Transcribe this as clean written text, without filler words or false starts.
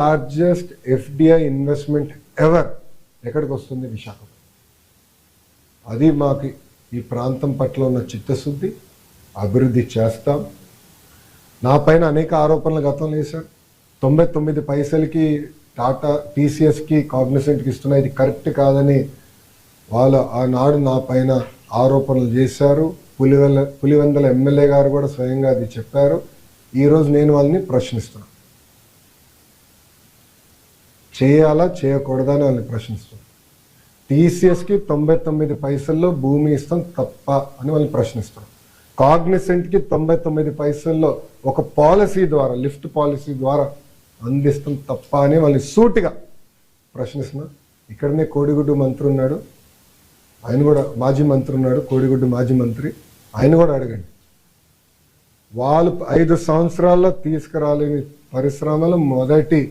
Largest FDI investment ever ఎక్కడికి వస్తుంది? విశాఖపట్నం. అది మాకు ఈ ప్రాంతం పట్ల ఉన్న చిత్తశుద్ధి. అభివృద్ధి చేస్తాం. నా పైన అనేక ఆరోపణలు గతంలో వేశారు. 99 పైసలకి టాటా టీసీఎస్కి కాగ్నిసెంట్కి ఇస్తున్నా, ఇది కరెక్ట్ కాదని వాళ్ళు ఆనాడు నా పైన ఆరోపణలు చేశారు. పులివెందల ఎమ్మెల్యే గారు కూడా స్వయంగా అది చెప్పారు. ఈరోజు నేను వాళ్ళని ప్రశ్నిస్తున్నాను. చేయాలా చేయకూడదా అని వాళ్ళని ప్రశ్నిస్తున్నాను. టీసీఎస్కి 99 పైసల్లో భూమి ఇస్తాం తప్ప అని వాళ్ళని ప్రశ్నిస్తున్నాం. కాగ్నిసెంట్కి 99 పైసల్లో ఒక పాలసీ ద్వారా, లిఫ్ట్ పాలసీ ద్వారా అందిస్తాం తప్ప అని వాళ్ళని సూటిగా ప్రశ్నిస్తున్నా. ఇక్కడనే కోడిగుడ్డు మంత్రి ఉన్నాడు, ఆయన కూడా మాజీ మంత్రి ఉన్నాడు, కోడిగుడ్డు మాజీ మంత్రి, ఆయన కూడా అడగండి. వాళ్ళు 5 సంవత్సరాల్లో తీసుకురాలేని పరిశ్రమలు మొదటి